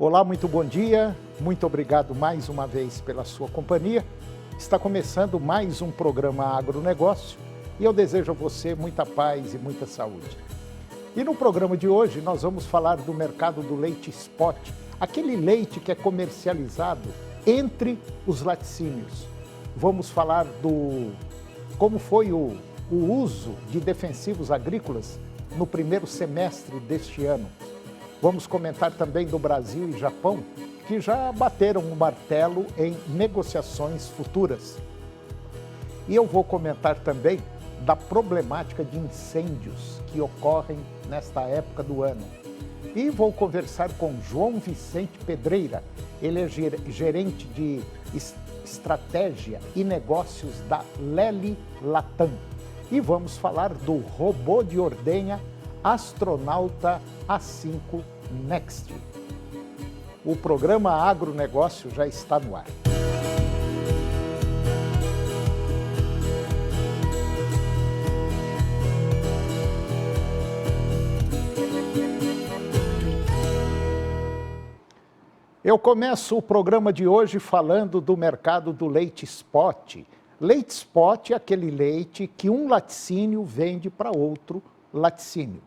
Olá, muito bom dia, muito obrigado mais uma vez pela sua companhia. Está começando mais um programa Agronegócio e eu desejo a você muita paz e muita saúde. E no programa de hoje nós vamos falar do mercado do leite spot, aquele leite que é comercializado entre os laticínios. Vamos falar do como foi o uso de defensivos agrícolas no primeiro semestre deste ano. Vamos comentar também do Brasil e Japão, que já bateram o martelo em negociações futuras. E eu vou comentar também da problemática de incêndios que ocorrem nesta época do ano. E vou conversar com João Vicente Pedreira, ele é gerente de estratégia e negócios da Lely Latam. E vamos falar do robô de ordenha Astronauta A5 Next. O programa Agronegócio já está no ar. Eu começo o programa de hoje falando do mercado do leite spot. Leite spot é aquele leite que um laticínio vende para outro laticínio.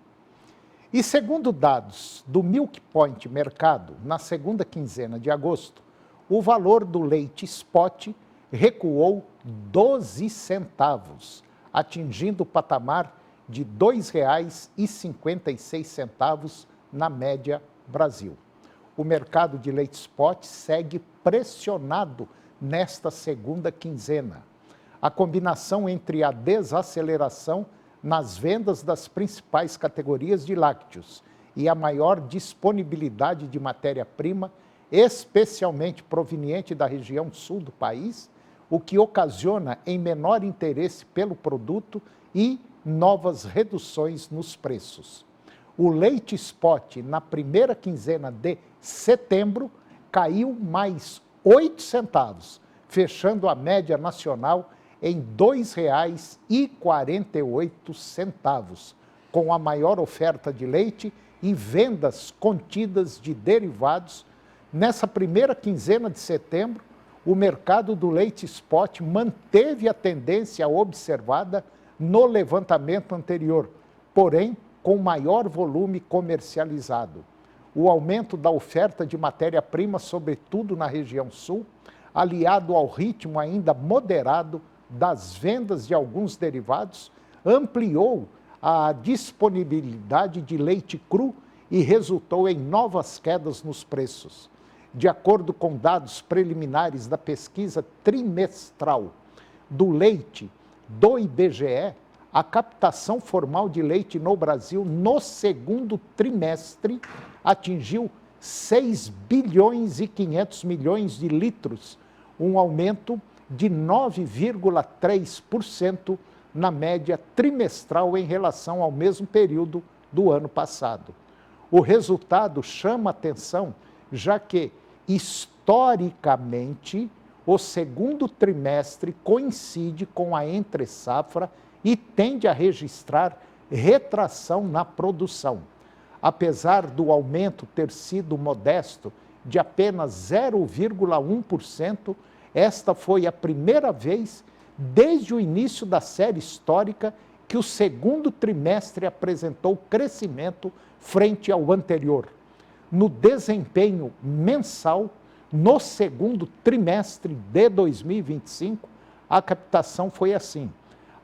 E segundo dados do Milk Point Mercado, na segunda quinzena de agosto, o valor do leite spot recuou 12 centavos, atingindo o patamar de R$ 2,56 na média Brasil. O mercado de leite spot segue pressionado nesta segunda quinzena. A combinação entre a desaceleração nas vendas das principais categorias de lácteos e a maior disponibilidade de matéria-prima, especialmente proveniente da região sul do país, o que ocasiona em menor interesse pelo produto e novas reduções nos preços. O leite spot, na primeira quinzena de setembro, caiu mais 8 centavos, fechando a média nacional em R$ 2,48, com a maior oferta de leite e vendas contidas de derivados. Nessa primeira quinzena de setembro, o mercado do leite spot manteve a tendência observada no levantamento anterior, porém com maior volume comercializado. O aumento da oferta de matéria-prima, sobretudo na região sul, aliado ao ritmo ainda moderado das vendas de alguns derivados, ampliou a disponibilidade de leite cru e resultou em novas quedas nos preços. De acordo com dados preliminares da pesquisa trimestral do leite do IBGE, a captação formal de leite no Brasil no segundo trimestre atingiu 6 bilhões e 500 milhões de litros, um aumento de 9,3% na média trimestral em relação ao mesmo período do ano passado. O resultado chama atenção, já que, historicamente, o segundo trimestre coincide com a entre-safra e tende a registrar retração na produção. Apesar do aumento ter sido modesto, de apenas 0,1%, esta foi a primeira vez desde o início da série histórica que o segundo trimestre apresentou crescimento frente ao anterior. No desempenho mensal, no segundo trimestre de 2025, a captação foi assim.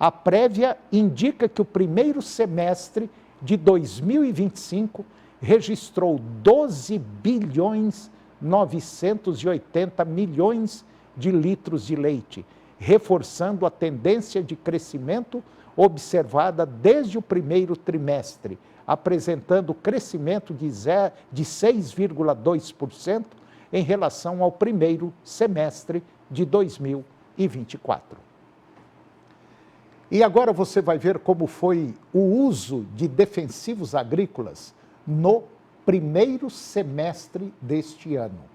A prévia indica que o primeiro semestre de 2025 registrou 12 bilhões 980 milhões de litros de leite, reforçando a tendência de crescimento observada desde o primeiro trimestre, apresentando crescimento de 6,2% em relação ao primeiro semestre de 2024. E agora você vai ver como foi o uso de defensivos agrícolas no primeiro semestre deste ano.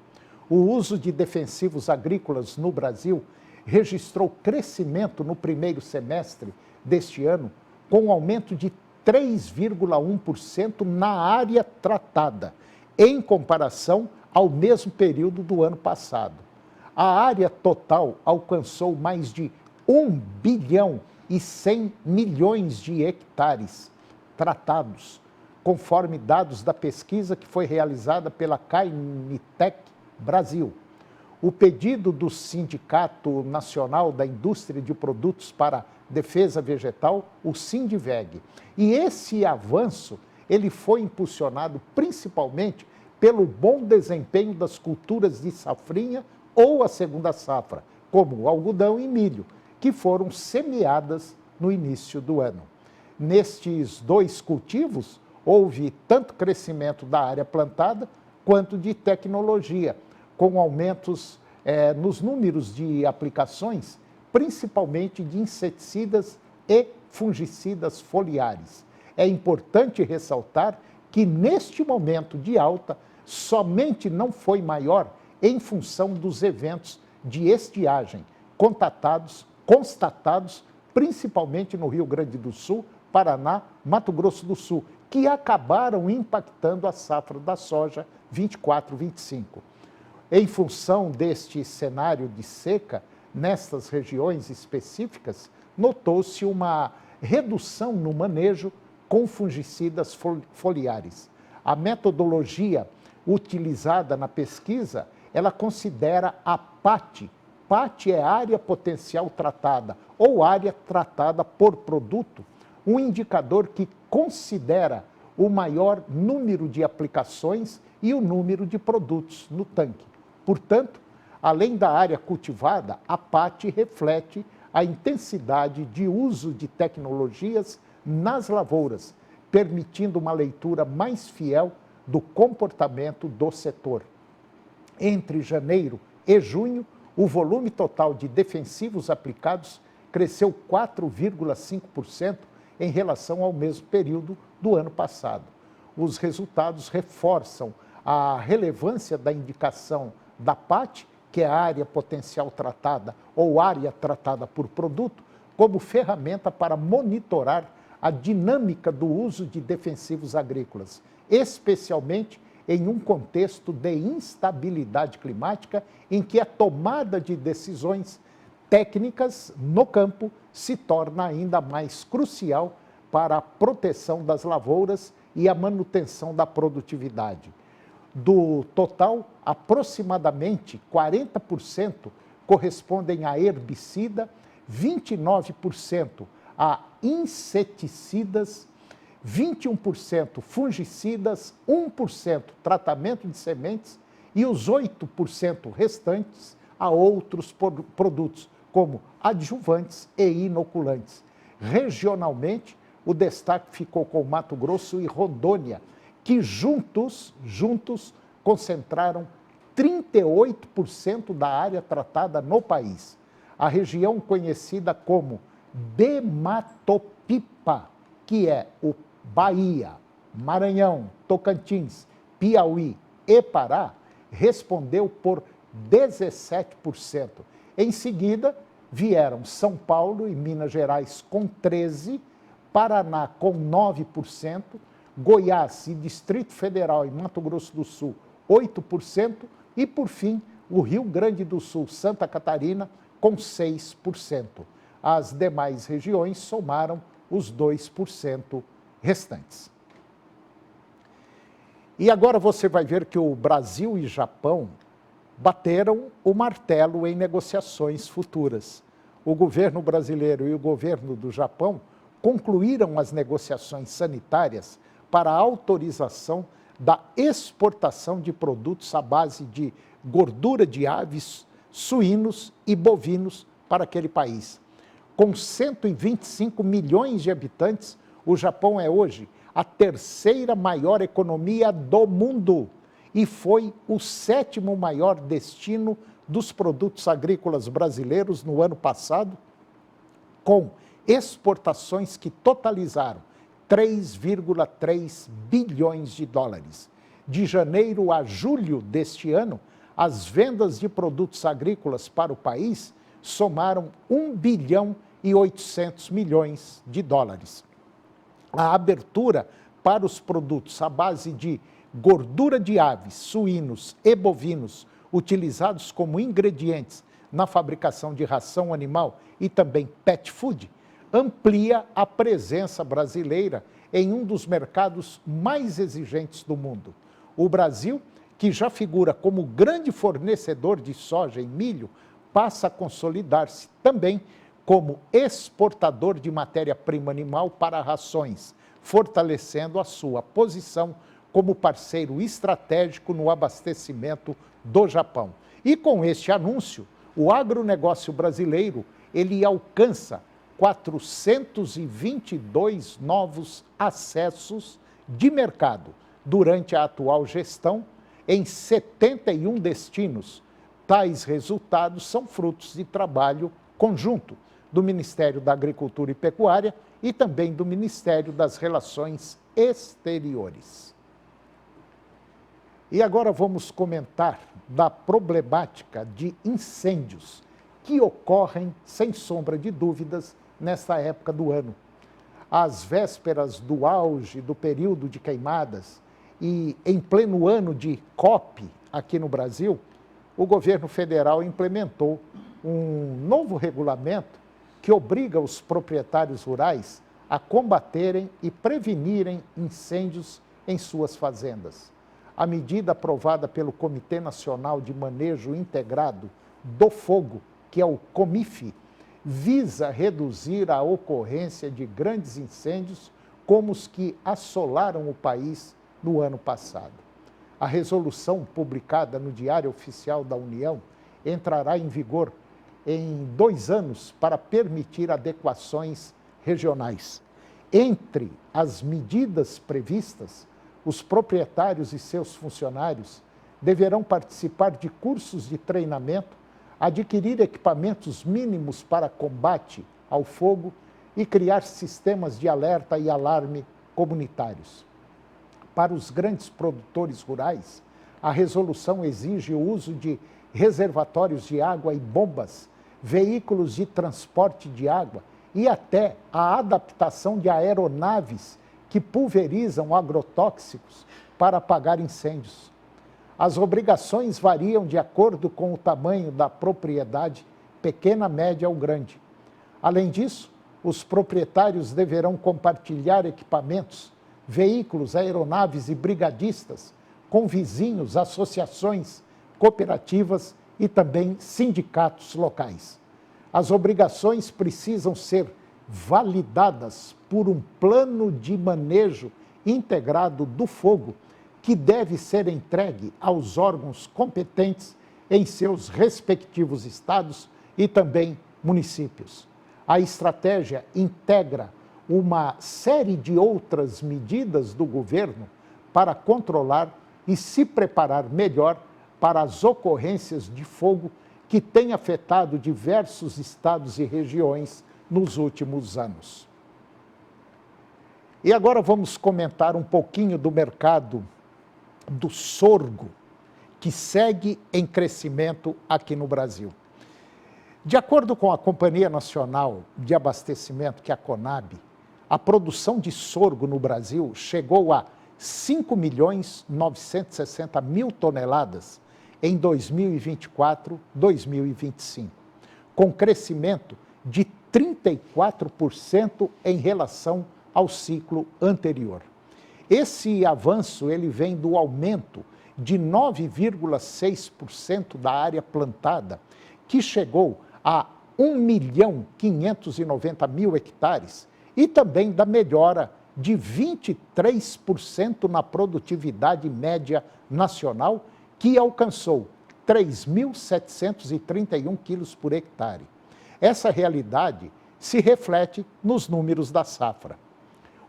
O uso de defensivos agrícolas no Brasil registrou crescimento no primeiro semestre deste ano, com um aumento de 3,1% na área tratada, em comparação ao mesmo período do ano passado. A área total alcançou mais de 1 bilhão e 100 milhões de hectares tratados, conforme dados da pesquisa que foi realizada pela Cainitec Brasil. O pedido do Sindicato Nacional da Indústria de Produtos para Defesa Vegetal, o Sindiveg. E esse avanço, ele foi impulsionado principalmente pelo bom desempenho das culturas de safrinha ou a segunda safra, como algodão e milho, que foram semeadas no início do ano. Nestes dois cultivos, houve tanto crescimento da área plantada quanto de tecnologia, com aumentos nos números de aplicações, principalmente de inseticidas e fungicidas foliares. É importante ressaltar que neste momento de alta, somente não foi maior em função dos eventos de estiagem constatados principalmente no Rio Grande do Sul, Paraná, Mato Grosso do Sul, que acabaram impactando a safra da soja 24-25. Em função deste cenário de seca, nestas regiões específicas, notou-se uma redução no manejo com fungicidas foliares. A metodologia utilizada na pesquisa, ela considera a PAT. PAT é área potencial tratada ou área tratada por produto, um indicador que considera o maior número de aplicações e o número de produtos no tanque. Portanto, além da área cultivada, a PAT reflete a intensidade de uso de tecnologias nas lavouras, permitindo uma leitura mais fiel do comportamento do setor. Entre janeiro e junho, o volume total de defensivos aplicados cresceu 4,5% em relação ao mesmo período do ano passado. Os resultados reforçam a relevância da indicação da PAT, que é a área potencial tratada ou área tratada por produto, como ferramenta para monitorar a dinâmica do uso de defensivos agrícolas, especialmente em um contexto de instabilidade climática em que a tomada de decisões técnicas no campo se torna ainda mais crucial para a proteção das lavouras e a manutenção da produtividade. Do total, aproximadamente 40% correspondem a herbicida, 29% a inseticidas, 21% fungicidas, 1% tratamento de sementes e os 8% restantes a outros produtos, como adjuvantes e inoculantes. Regionalmente, o destaque ficou com Mato Grosso e Rondônia, que juntos concentraram 38% da área tratada no país. A região conhecida como Bematopipa, que é o Bahia, Maranhão, Tocantins, Piauí e Pará, respondeu por 17%. Em seguida, vieram São Paulo e Minas Gerais com 13%, Paraná com 9%, Goiás e Distrito Federal e Mato Grosso do Sul 8% e, por fim, o Rio Grande do Sul, Santa Catarina com 6%. As demais regiões somaram os 2% restantes. E agora você vai ver que o Brasil e Japão bateram o martelo em negociações futuras. O governo brasileiro e o governo do Japão concluíram as negociações sanitárias para a autorização da exportação de produtos à base de gordura de aves, suínos e bovinos para aquele país. Com 125 milhões de habitantes, o Japão é hoje a terceira maior economia do mundo e foi o 7º maior destino dos produtos agrícolas brasileiros no ano passado, com exportações que totalizaram 3,3 bilhões de dólares. De janeiro a julho deste ano, as vendas de produtos agrícolas para o país somaram 1 bilhão e 800 milhões de dólares. A abertura para os produtos à base de gordura de aves, suínos e bovinos utilizados como ingredientes na fabricação de ração animal e também pet food, amplia a presença brasileira em um dos mercados mais exigentes do mundo. O Brasil, que já figura como grande fornecedor de soja e milho, passa a consolidar-se também como exportador de matéria-prima animal para rações, fortalecendo a sua posição como parceiro estratégico no abastecimento do Japão. E com este anúncio, o agronegócio brasileiro ele alcança 422 novos acessos de mercado durante a atual gestão em 71 destinos. Tais resultados são frutos de trabalho conjunto do Ministério da Agricultura e Pecuária e também do Ministério das Relações Exteriores. E agora vamos comentar da problemática de incêndios que ocorrem, sem sombra de dúvidas, nesta época do ano. Às vésperas do auge do período de queimadas e em pleno ano de COP aqui no Brasil, o governo federal implementou um novo regulamento que obriga os proprietários rurais a combaterem e prevenirem incêndios em suas fazendas. A medida aprovada pelo Comitê Nacional de Manejo Integrado do Fogo, que é o COMIF, visa reduzir a ocorrência de grandes incêndios como os que assolaram o país no ano passado. A resolução publicada no Diário Oficial da União entrará em vigor em 2 anos para permitir adequações regionais. Entre as medidas previstas, os proprietários e seus funcionários deverão participar de cursos de treinamento, adquirir equipamentos mínimos para combate ao fogo e criar sistemas de alerta e alarme comunitários. Para os grandes produtores rurais, a resolução exige o uso de reservatórios de água e bombas, veículos de transporte de água e até a adaptação de aeronaves que pulverizam agrotóxicos para apagar incêndios. As obrigações variam de acordo com o tamanho da propriedade, pequena, média ou grande. Além disso, os proprietários deverão compartilhar equipamentos, veículos, aeronaves e brigadistas com vizinhos, associações, cooperativas e também sindicatos locais. As obrigações precisam ser validadas por um plano de manejo integrado do fogo, que deve ser entregue aos órgãos competentes em seus respectivos estados e também municípios. A estratégia integra uma série de outras medidas do governo para controlar e se preparar melhor para as ocorrências de fogo que têm afetado diversos estados e regiões nos últimos anos. E agora vamos comentar um pouquinho do mercado do sorgo, que segue em crescimento aqui no Brasil. De acordo com a Companhia Nacional de Abastecimento, que é a CONAB, a produção de sorgo no Brasil chegou a 5.960.000 toneladas em 2024-2025, com crescimento de 34% em relação ao ciclo anterior. Esse avanço ele vem do aumento de 9,6% da área plantada, que chegou a 1.590.000 hectares, e também da melhora de 23% na produtividade média nacional, que alcançou 3.731 quilos por hectare. Essa realidade se reflete nos números da safra.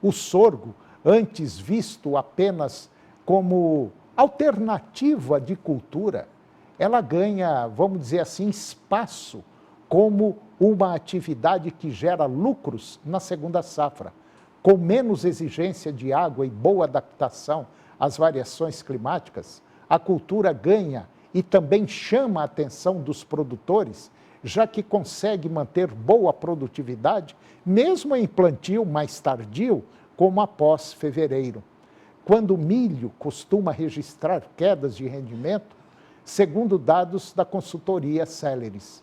O sorgo, antes visto apenas como alternativa de cultura, ela ganha, vamos dizer assim, espaço como uma atividade que gera lucros na segunda safra. Com menos exigência de água e boa adaptação às variações climáticas, a cultura ganha e também chama a atenção dos produtores, já que consegue manter boa produtividade, mesmo em plantio mais tardio, como após fevereiro. quando o milho costuma registrar quedas de rendimento, segundo dados da consultoria Celeris.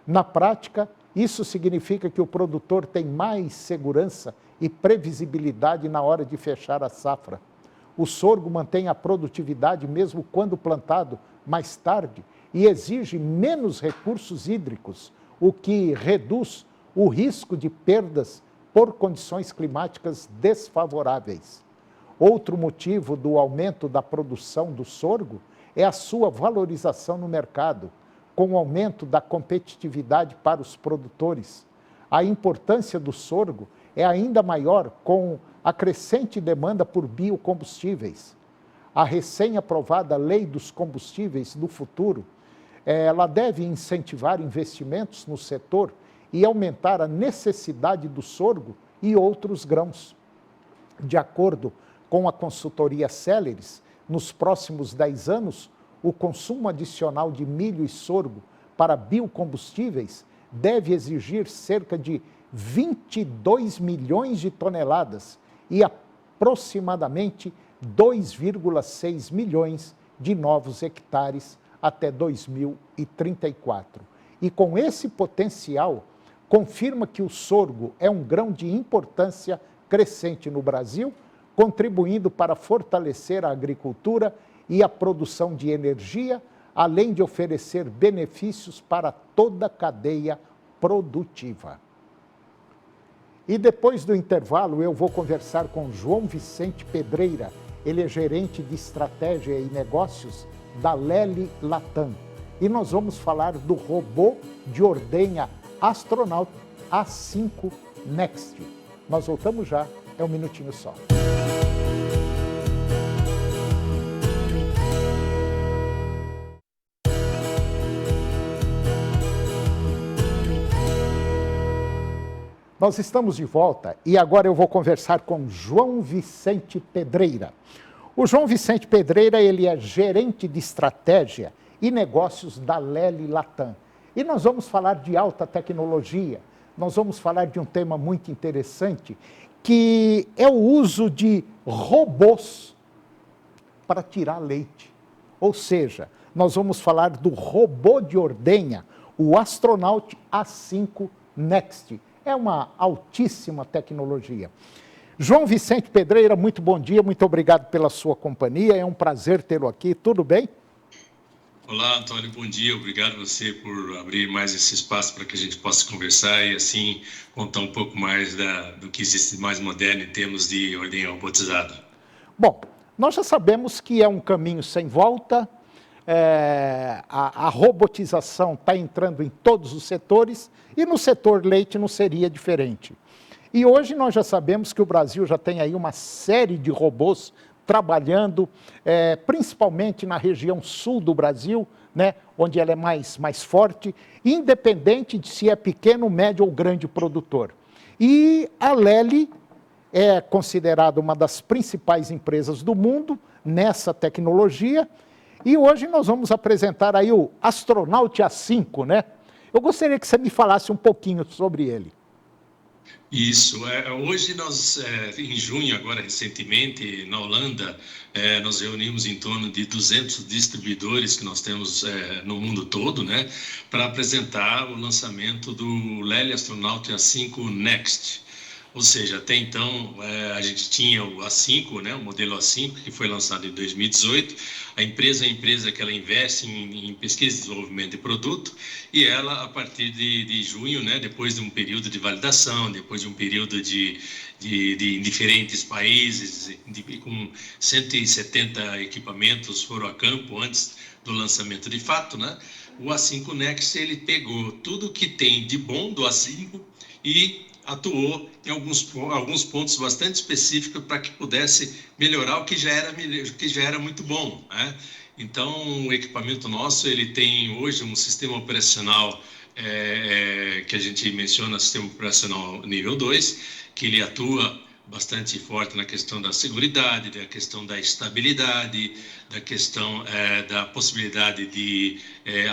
Na prática, isso significa que o produtor tem mais segurança e previsibilidade na hora de fechar a safra. O sorgo mantém a produtividade mesmo quando plantado mais tarde e exige menos recursos hídricos, o que reduz o risco de perdas por condições climáticas desfavoráveis. Outro motivo do aumento da produção do sorgo é a sua valorização no mercado, com o aumento da competitividade para os produtores. A importância do sorgo é ainda maior com a crescente demanda por biocombustíveis. A recém-aprovada Lei dos Combustíveis do Futuro, ela deve incentivar investimentos no setor e aumentar a necessidade do sorgo e outros grãos. De acordo com a consultoria Celeris, nos próximos 10 anos, o consumo adicional de milho e sorgo para biocombustíveis deve exigir cerca de 22 milhões de toneladas e aproximadamente 2,6 milhões de novos hectares até 2034. E com esse potencial, confirma que o sorgo é um grão de importância crescente no Brasil, contribuindo para fortalecer a agricultura e a produção de energia, além de oferecer benefícios para toda a cadeia produtiva. E depois do intervalo, eu vou conversar com João Vicente Pedreira. Ele é gerente de estratégia e negócios da Lely Latam. E nós vamos falar do robô de ordenha Astronaut A5 Next. Nós voltamos já, é um minutinho só. Nós estamos de volta e agora eu vou conversar com João Vicente Pedreira. O João Vicente Pedreira, ele é gerente de estratégia e negócios da Lely Latam. E nós vamos falar de alta tecnologia, nós vamos falar de um tema muito interessante, que é o uso de robôs para tirar leite. Ou seja, nós vamos falar do robô de ordenha, o Astronaut A5 Next. É uma altíssima tecnologia. João Vicente Pedreira, muito bom dia, muito obrigado pela sua companhia, é um prazer tê-lo aqui, tudo bem? Olá, Antônio, bom dia, obrigado a você por abrir mais esse espaço para que a gente possa conversar e assim contar um pouco mais do que existe mais moderno em termos de ordenha robotizada. Bom, nós já sabemos que é um caminho sem volta, a robotização está entrando em todos os setores e no setor leite não seria diferente. E hoje nós já sabemos que o Brasil já tem aí uma série de robôs trabalhando, principalmente na região sul do Brasil, né, onde ela é mais forte, independente de se é pequeno, médio ou grande produtor. E a Lely é considerada uma das principais empresas do mundo nessa tecnologia. E hoje nós vamos apresentar aí o Astronaut A5, né? Eu gostaria que você me falasse um pouquinho sobre ele. Isso, hoje nós, em junho, agora recentemente, na Holanda, nós reunimos em torno de 200 distribuidores que nós temos no mundo todo, né, para apresentar o lançamento do Lely Astronaut A5 Next. Ou seja, até então a gente tinha o A5, né, o modelo A5, que foi lançado em 2018. A empresa é a empresa que ela investe em pesquisa e desenvolvimento de produto, e ela, a partir de junho, né, depois de um período de validação, depois de um período de diferentes países, com 170 equipamentos foram a campo antes do lançamento de fato, né, o A5 Next ele pegou tudo que tem de bom do A5 e atuou em alguns pontos bastante específicos para que pudesse melhorar o que já era muito bom, né? Então, o equipamento nosso ele tem hoje um sistema operacional que a gente menciona, sistema operacional nível 2, que ele atua bastante forte na questão da seguridade, da questão da estabilidade, da questão da possibilidade de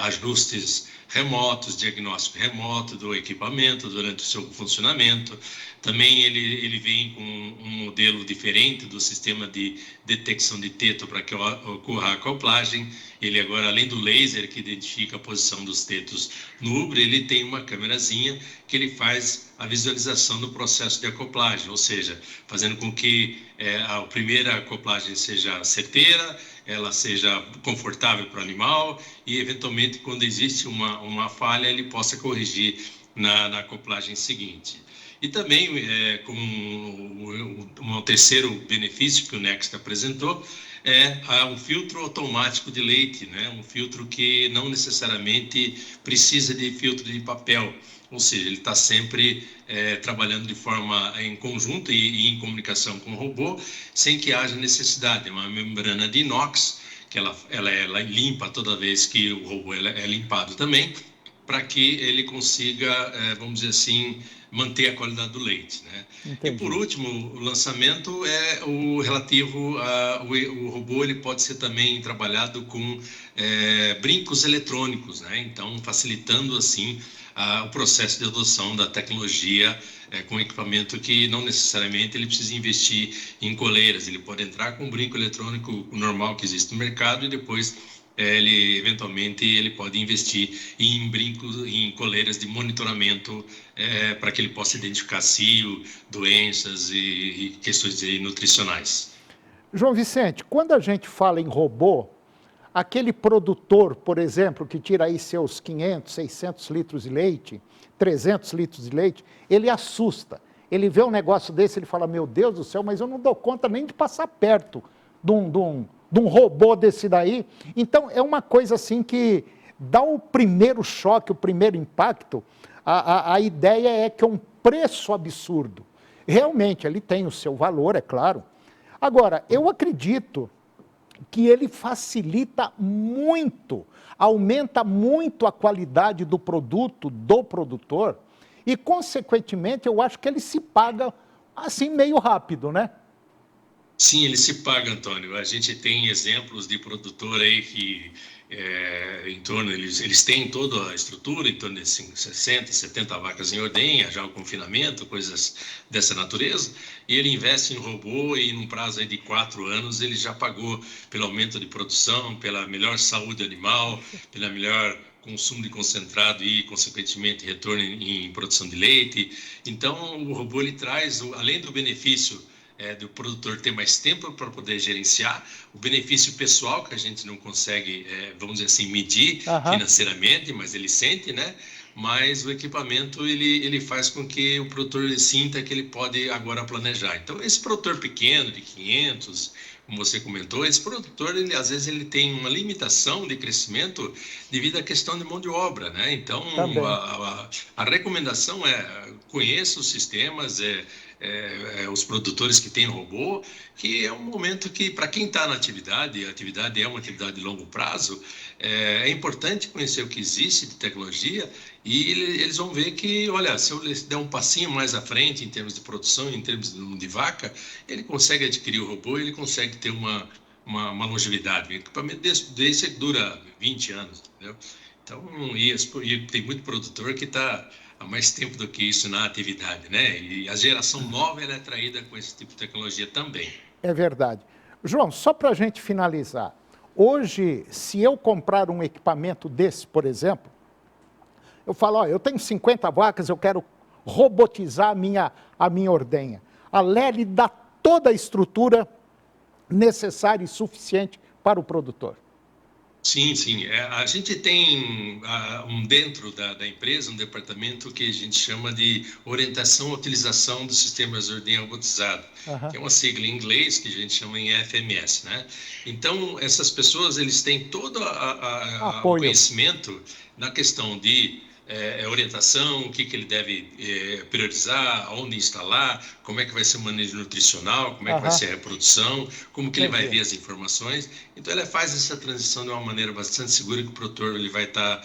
ajustes remotos, diagnóstico remoto do equipamento durante o seu funcionamento, Também ele vem com um modelo diferente do sistema de detecção de teto para que ocorra a acoplagem. Ele agora, além do laser que identifica a posição dos tetos no ubre, ele tem uma câmerazinha que ele faz a visualização do processo de acoplagem, ou seja, fazendo com que a primeira acoplagem seja certeira, ela seja confortável para o animal e, eventualmente, quando existe uma falha, ele possa corrigir na acoplagem seguinte. E também, um terceiro benefício que o Next apresentou, um filtro automático de leite, né? Um filtro que não necessariamente precisa de filtro de papel, ou seja, ele está sempre trabalhando de forma em conjunto e em comunicação com o robô, sem que haja necessidade. É uma membrana de inox, que ela limpa toda vez que o robô é limpado também, para que ele consiga, vamos dizer assim, manter a qualidade do leite, né? E por último, o lançamento é o relativo o robô, ele pode ser também trabalhado com brincos eletrônicos, né? Então, facilitando assim o processo de adoção da tecnologia com equipamento que não necessariamente ele precisa investir em coleiras, ele pode entrar com um brinco eletrônico normal que existe no mercado e depois ele eventualmente ele pode investir em brincos, em coleiras de monitoramento para que ele possa identificar cio, doenças e questões nutricionais. João Vicente, quando a gente fala em robô, aquele produtor, por exemplo, que tira aí seus 500, 600 litros de leite, 300 litros de leite, ele assusta. Ele vê um negócio desse, ele fala, meu Deus do céu, mas eu não dou conta nem de passar perto de um robô desse daí. Então, é uma coisa assim que dá o primeiro choque, o primeiro impacto. A ideia é que é um preço absurdo. Realmente, ele tem o seu valor, é claro. Agora, eu acredito que ele facilita muito, aumenta muito a qualidade do produto, do produtor, e, consequentemente, eu acho que ele se paga assim meio rápido, né? Sim, ele se paga, Antônio. A gente tem exemplos de produtor aí que eles têm toda a estrutura, em torno de 60, 70 vacas em ordenha, já o confinamento, coisas dessa natureza, e ele investe em robô e num prazo aí de 4 anos ele já pagou pelo aumento de produção, pela melhor saúde animal, pela melhor consumo de concentrado e, consequentemente, retorno em produção de leite. Então, o robô ele traz, além do benefício do produtor ter mais tempo para poder gerenciar, o benefício pessoal que a gente não consegue, vamos dizer assim, medir financeiramente, mas ele sente, né? Mas o equipamento, ele faz com que o produtor sinta que ele pode agora planejar. Então, esse produtor pequeno, de 500, como você comentou, esse produtor, às vezes, ele tem uma limitação de crescimento devido à questão de mão de obra, né? Então, a recomendação conheça os sistemas, os produtores que têm robô, que é um momento que, para quem está na atividade, a atividade é uma atividade de longo prazo, é importante conhecer o que existe de tecnologia e eles vão ver que, olha, se eu der um passinho mais à frente em termos de produção, em termos de vaca, ele consegue adquirir o robô, ele consegue ter uma longevidade. O equipamento desse dura 20 anos, entendeu? Então, e tem muito produtor que está há mais tempo do que isso na atividade, né? E a geração nova ela é atraída com esse tipo de tecnologia também. É verdade. João, só para a gente finalizar, hoje, se eu comprar um equipamento desse, por exemplo, eu falo, ó, eu tenho 50 vacas, eu quero robotizar a minha ordenha. A Lely dá toda a estrutura necessária e suficiente para o produtor. Sim, sim. A gente tem dentro da empresa um departamento que a gente chama de orientação à utilização dos sistemas de ordenha robotizado, que é uma sigla em inglês que a gente chama em FMS, né? Então, essas pessoas, eles têm todo o conhecimento na questão de orientação, o que ele deve priorizar, onde instalar, como é que vai ser o manejo nutricional, como é que vai ser a reprodução, como que ele vai ver as informações. Então, ela faz essa transição de uma maneira bastante segura que o produtor ele vai estar,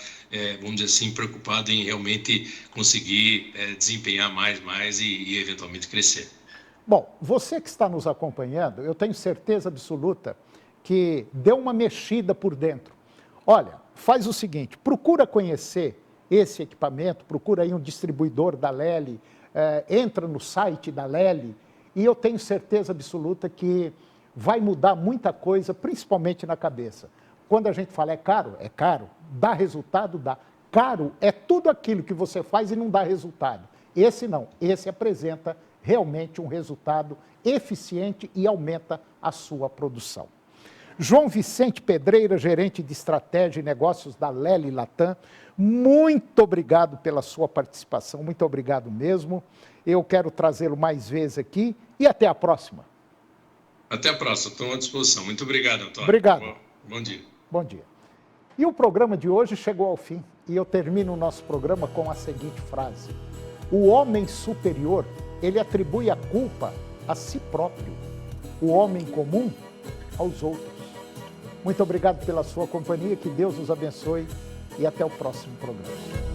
vamos dizer assim, preocupado em realmente conseguir desempenhar mais e eventualmente crescer. Bom, você que está nos acompanhando, eu tenho certeza absoluta que deu uma mexida por dentro. Olha, faz o seguinte, procura conhecer esse equipamento, procura aí um distribuidor da Lely, entra no site da Lely e eu tenho certeza absoluta que vai mudar muita coisa, principalmente na cabeça. Quando a gente fala é caro, dá resultado, dá. Caro é tudo aquilo que você faz e não dá resultado. Esse não, esse apresenta realmente um resultado eficiente e aumenta a sua produção. João Vicente Pedreira, gerente de estratégia e negócios da Lely Latam, muito obrigado pela sua participação, muito obrigado mesmo. Eu quero trazê-lo mais vezes aqui e até a próxima. Até a próxima, estou à disposição. Muito obrigado, Antônio. Obrigado. Bom dia. Bom dia. E o programa de hoje chegou ao fim e eu termino o nosso programa com a seguinte frase: o homem superior, ele atribui a culpa a si próprio, o homem comum aos outros. Muito obrigado pela sua companhia, que Deus os abençoe e até o próximo programa.